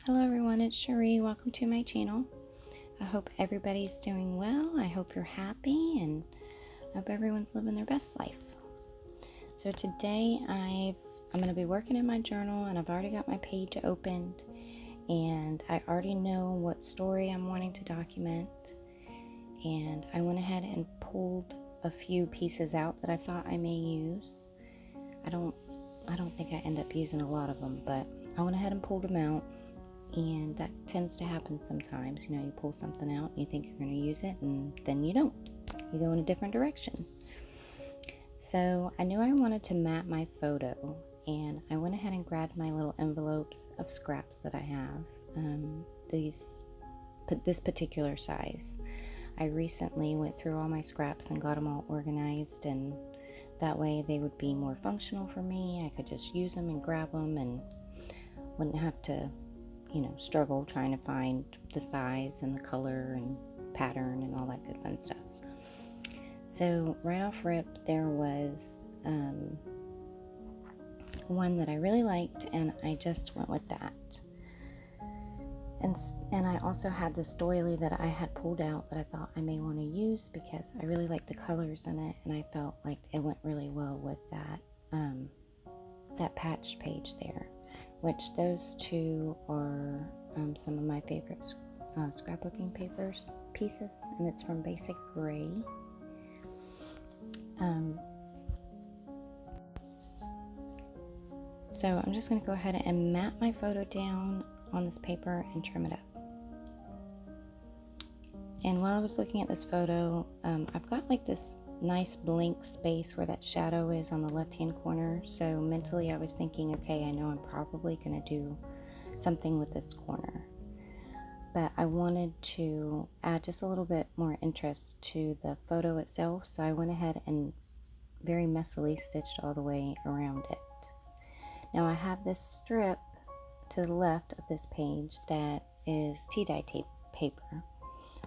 Hello everyone, it's Cherie. Welcome to my channel. I hope everybody's doing well. I hope you're happy and I hope everyone's living their best life. So today I'm going to be working in my journal, and I've already got my page opened and I already know what story I'm wanting to document, and I went ahead and pulled a few pieces out that I thought I may use. I don't think I end up using a lot of them, but I went ahead and pulled them out. And that tends to happen sometimes. You know, you pull something out and you think you're going to use it, and then you don't. You go in a different direction. So I knew I wanted to map my photo, and I went ahead and grabbed my little envelopes of scraps that I have. This particular size. I recently went through all my scraps and got them all organized, and that way they would be more functional for me. I could just use them and grab them and wouldn't have to struggle trying to find the size and the color and pattern and all that good fun stuff. So right off rip, there was one that I really liked, and I just went with that. And I also had this doily that I had pulled out that I thought I may want to use because I really liked the colors in it, and I felt like it went really well with that patched page there. Which those two are some of my favorite scrapbooking pieces, and it's from Basic Gray. So I'm just going to go ahead and map my photo down on this paper and trim it up. And while I was looking at this photo, I've got like this nice blank space where that shadow is on the left hand corner. So mentally I was thinking, okay, I know I'm probably going to do something with this corner, but I wanted to add just a little bit more interest to the photo itself, so I went ahead and very messily stitched all the way around it. Now I have this strip to the left of this page that is tea-dye tape paper,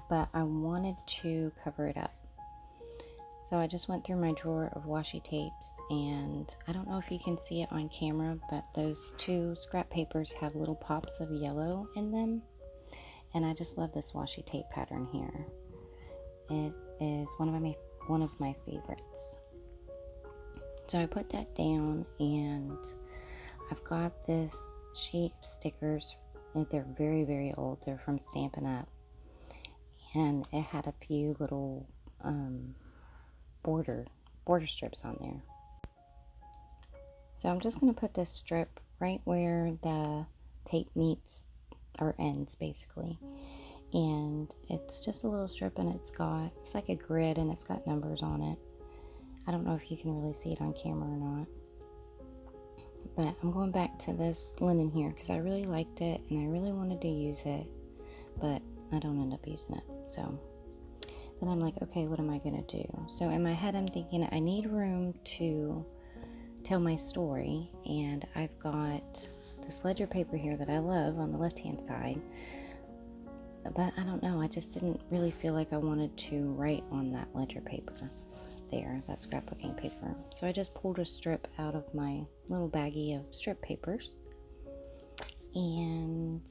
but I wanted to cover it up. So I just went through my drawer of washi tapes, and I don't know if you can see it on camera, but those two scrap papers have little pops of yellow in them, and I just love this washi tape pattern here. It is one of my favorites. So I put that down, and I've got this sheet of stickers. They're very, very old. They're from Stampin' Up, and it had a few little border strips on there. So I'm just going to put this strip right where the tape meets or ends, basically. And it's just a little strip, and it's like a grid, and it's got numbers on it. I don't know if you can really see it on camera or not, but I'm going back to this linen here because I really liked it and I really wanted to use it, but I don't end up using it. So then I'm like, okay, what am I going to do? So in my head, I'm thinking I need room to tell my story, and I've got this ledger paper here that I love on the left-hand side, but I don't know, I just didn't really feel like I wanted to write on that ledger paper there, that scrapbooking paper. So I just pulled a strip out of my little baggie of strip papers and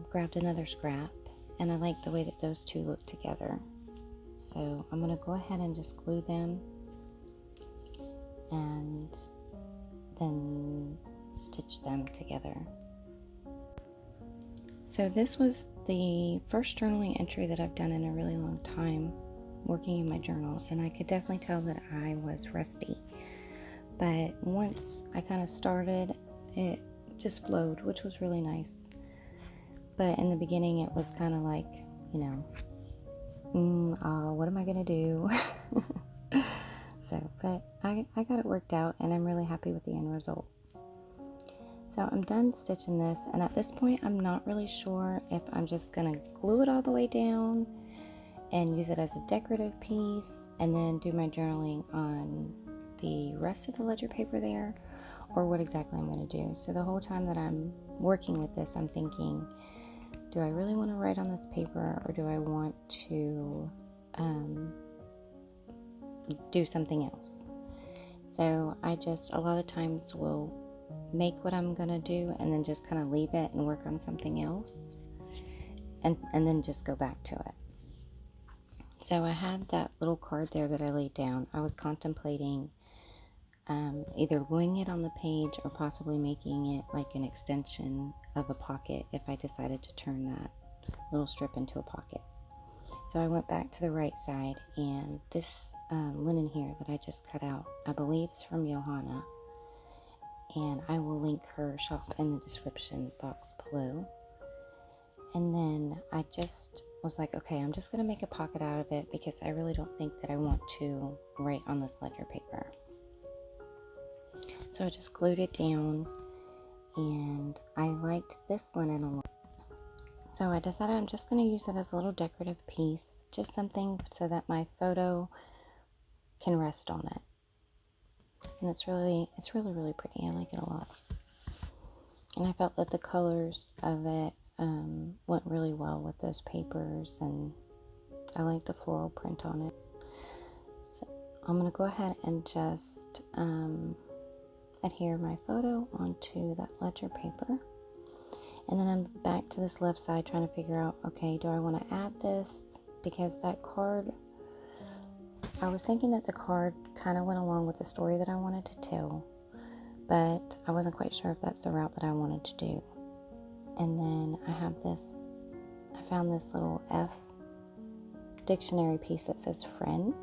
grabbed another scrap. And I like the way that those two look together. So I'm going to go ahead and just glue them and then stitch them together. So this was the first journaling entry that I've done in a really long time working in my journal, and I could definitely tell that I was rusty. But once I kind of started, it just flowed, which was really nice. But in the beginning, it was kind of like, what am I going to do? But I got it worked out, and I'm really happy with the end result. So I'm done stitching this, and at this point, I'm not really sure if I'm just going to glue it all the way down and use it as a decorative piece, and then do my journaling on the rest of the ledger paper there, or what exactly I'm going to do. So the whole time that I'm working with this, I'm thinking, do I really want to write on this paper, or do I want to do something else? So I just a lot of times will make what I'm gonna do and then just kind of leave it and work on something else, and then just go back to it. So I had that little card there that I laid down. I was contemplating either gluing it on the page or possibly making it like an extension of a pocket if I decided to turn that little strip into a pocket. So I went back to the right side, and this linen here that I just cut out, I believe is from Johanna, and I will link her shop in the description box below. And then I just was like, okay, I'm just going to make a pocket out of it because I really don't think that I want to write on this ledger paper. So I just glued it down, and I liked this linen a lot. So I decided I'm just going to use it as a little decorative piece, just something so that my photo can rest on it. And it's really pretty. I like it a lot. And I felt that the colors of it went really well with those papers, and I like the floral print on it. So I'm going to go ahead and just adhere my photo onto that ledger paper. And then I'm back to this left side trying to figure out, okay, do I want to add this? Because that card, I was thinking that the card kind of went along with the story that I wanted to tell, but I wasn't quite sure if that's the route that I wanted to do. And then I found this little F dictionary piece that says friend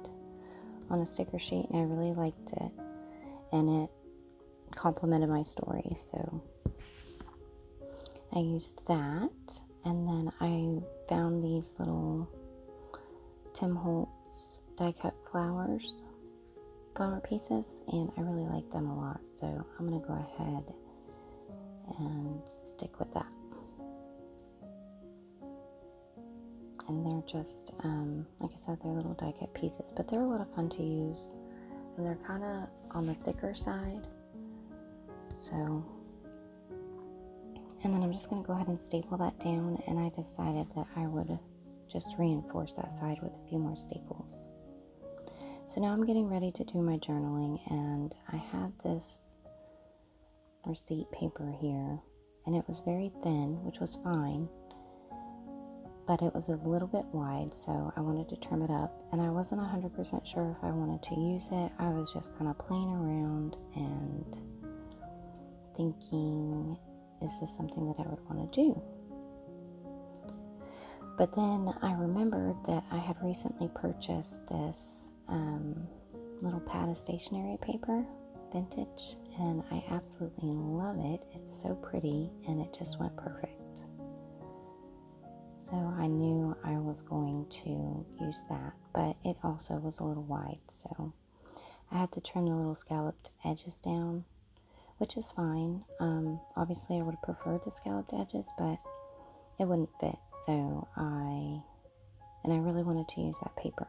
on a sticker sheet, and I really liked it, and it complemented my story, so I used that. And then I found these little Tim Holtz die cut flower pieces, and I really like them a lot, so I'm going to go ahead and stick with that. And they're just, like I said, they're little die cut pieces, but they're a lot of fun to use, and they're kind of on the thicker side. So, and then I'm just going to go ahead and staple that down, and I decided that I would just reinforce that side with a few more staples. So now I'm getting ready to do my journaling, and I have this receipt paper here, and it was very thin, which was fine, but it was a little bit wide, so I wanted to trim it up, and I wasn't 100% sure if I wanted to use it. I was just kind of playing around and thinking, is this something that I would want to do? But then I remembered that I had recently purchased this little pad of stationery paper, vintage, and I absolutely love it. It's so pretty, and it just went perfect. So I knew I was going to use that, but it also was a little wide, so I had to trim the little scalloped edges down, which is fine. Obviously I would have preferred the scalloped edges, but it wouldn't fit, so I really wanted to use that paper.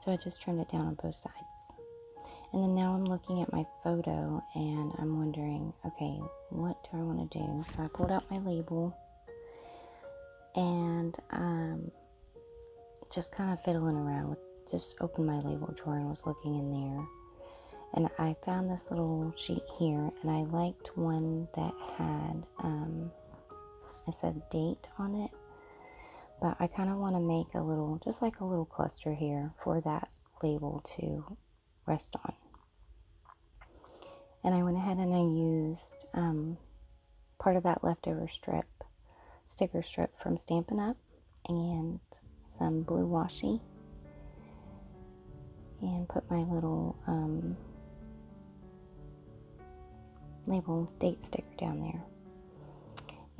So I just trimmed it down on both sides. And then now I'm looking at my photo, and I'm wondering, okay, what do I want to do? So I pulled out my label, and just kind of fiddling around with, just opened my label drawer and was looking in there. And I found this little sheet here, and I liked one that had, it said date on it, but I kind of want to make a little, just like a little cluster here for that label to rest on. And I went ahead and I used part of that leftover sticker strip from Stampin' Up, and some blue washi, and put my little label date sticker down there.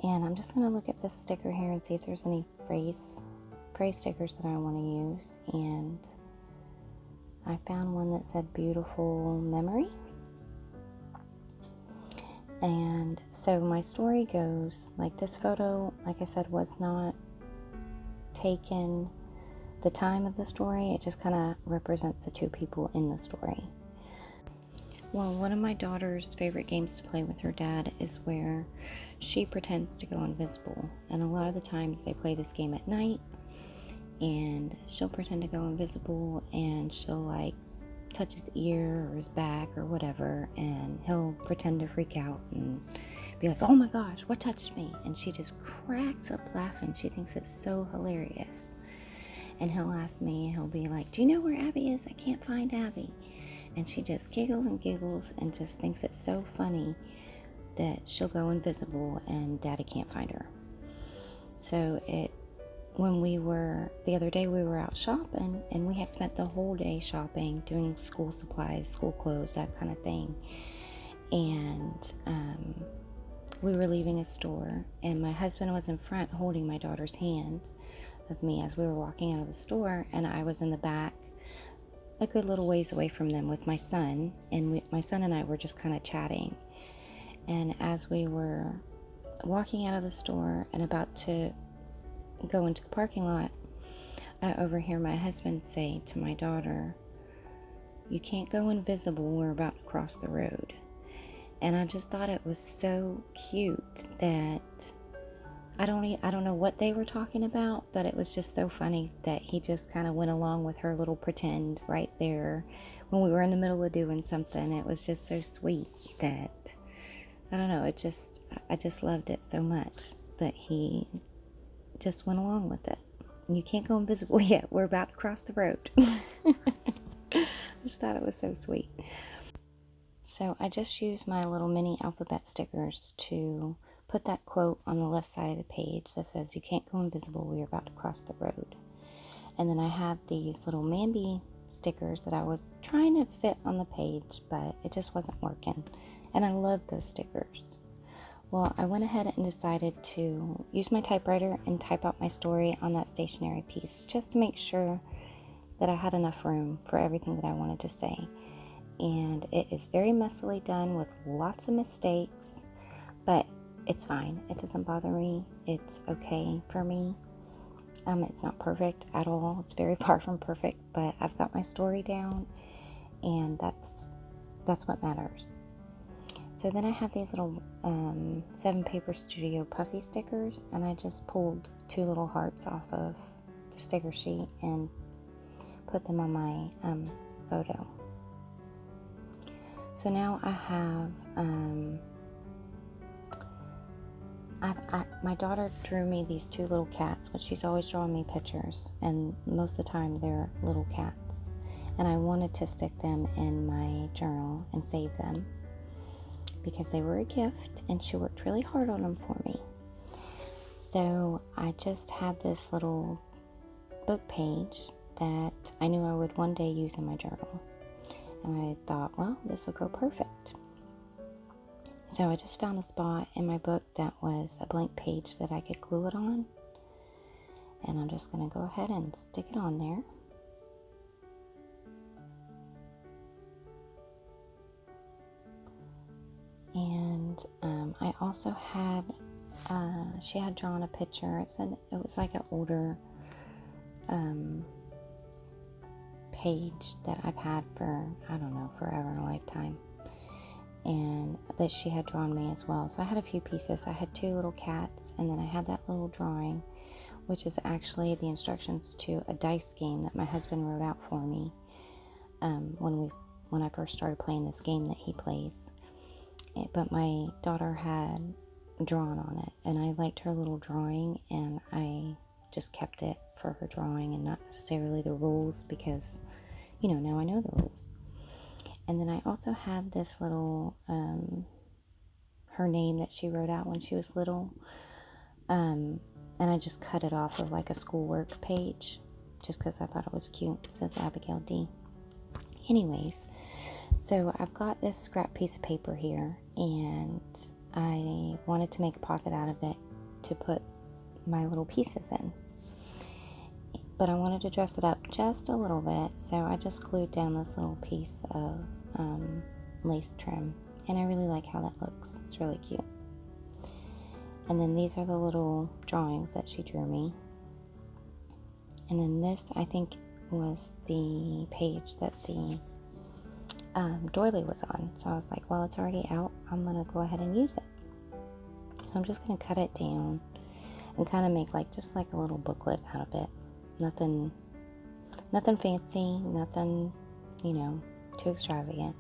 And I'm just going to look at this sticker here and see if there's any phrase stickers that I want to use. And I found one that said beautiful memory. And so my story goes, like, this photo, like I said, was not taken the time of the story. It just kind of represents the two people in the story. Well, one of my daughter's favorite games to play with her dad is where she pretends to go invisible. And a lot of the times they play this game at night, and she'll pretend to go invisible, and she'll like touch his ear or his back or whatever, and he'll pretend to freak out and be like, oh my gosh, what touched me? And she just cracks up laughing. She thinks it's so hilarious. And he'll ask me, he'll be like, do you know where Abby is? I can't find Abby. And she just giggles and giggles and just thinks it's so funny that she'll go invisible and Daddy can't find her. So the other day we were out shopping, and we had spent the whole day shopping, doing school supplies, school clothes, that kind of thing. And we were leaving a store, and my husband was in front holding my daughter's hand of me as we were walking out of the store, and I was in the back a good little ways away from them with my son, and my son and I were just kind of chatting. And as we were walking out of the store and about to go into the parking lot, I overhear my husband say to my daughter, you can't go invisible, we're about to cross the road. And I just thought it was so cute that I don't know what they were talking about, but it was just so funny that he just kind of went along with her little pretend right there when we were in the middle of doing something. It was just so sweet that, I don't know, I just loved it so much that he just went along with it. You can't go invisible yet, we're about to cross the road. I just thought it was so sweet. So I just used my little mini alphabet stickers to put that quote on the left side of the page that says, you can't go invisible, we're about to cross the road. And then I have these little Mambi stickers that I was trying to fit on the page, but it just wasn't working. And I love those stickers. Well, I went ahead and decided to use my typewriter and type out my story on that stationery piece, just to make sure that I had enough room for everything that I wanted to say. And it is very messily done with lots of mistakes, but it's fine. It doesn't bother me. It's okay for me. It's not perfect at all. It's very far from perfect, but I've got my story down, and that's what matters. So then I have these little 7 Paper Studio puffy stickers, and I just pulled 2 little hearts off of the sticker sheet and put them on my photo. So now I have my daughter drew me these 2 little cats, but she's always drawing me pictures, and most of the time they're little cats. And I wanted to stick them in my journal and save them because they were a gift, and she worked really hard on them for me. So I just had this little book page that I knew I would one day use in my journal. And I thought, well, this will go perfect. So I just found a spot in my book that was a blank page that I could glue it on. And I'm just going to go ahead and stick it on there. And I also had, she had drawn a picture. It said it was like an older page that I've had for, I don't know, forever and a lifetime. And that she had drawn me as well. So I had a few pieces. I had 2 little cats, and then I had that little drawing, which is actually the instructions to a dice game that my husband wrote out for me when I first started playing this game that he plays. But my daughter had drawn on it, and I liked her little drawing, and I just kept it for her drawing and not necessarily the rules, because, you know, now I know the rules. And then I also have this little, her name that she wrote out when she was little, and I just cut it off of like a schoolwork page, just because I thought it was cute. It says Abigail D. Anyways, so I've got this scrap piece of paper here, and I wanted to make a pocket out of it to put my little pieces in. But I wanted to dress it up just a little bit, so I just glued down this little piece of lace trim, and I really like how that looks. It's really cute. And then these are the little drawings that she drew me. And then this, I think, was the page that the doily was on. So I was like, well, it's already out. I'm going to go ahead and use it. I'm just going to cut it down and kind of make just like a little booklet out of it. Nothing fancy, nothing, too extravagant.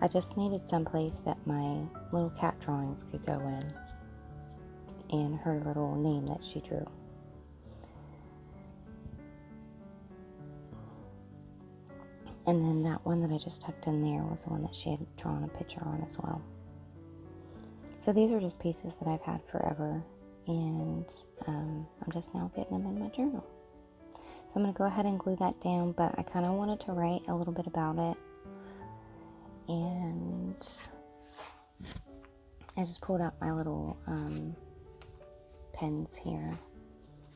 I just needed someplace that my little cat drawings could go in, and her little name that she drew. And then that one that I just tucked in there was the one that she had drawn a picture on as well. So these are just pieces that I've had forever, and I'm just now getting them in my journal. So I'm going to go ahead and glue that down, but I kind of wanted to write a little bit about it. And I just pulled out my little pens here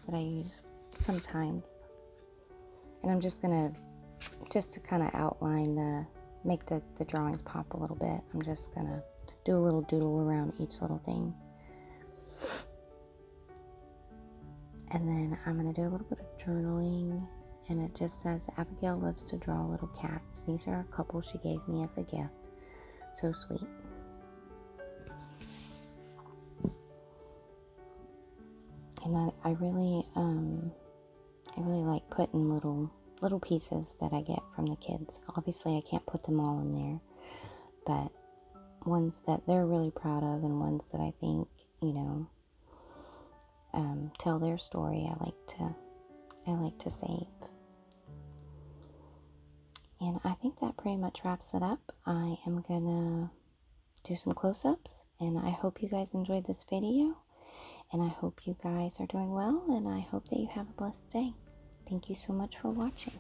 that I use sometimes. And I'm just going to kind of outline make the drawings pop a little bit. I'm just going to do a little doodle around each little thing. And then I'm going to do a little bit of journaling. And it just says, Abigail loves to draw little cats. These are a couple she gave me as a gift. So sweet. And I really like putting little pieces that I get from the kids. Obviously, I can't put them all in there, but ones that they're really proud of, and ones that I think, tell their story, I like to save. And I think that pretty much wraps it up. I am gonna do some close-ups, and I hope you guys enjoyed this video, and I hope you guys are doing well, and I hope that you have a blessed day. Thank you so much for watching.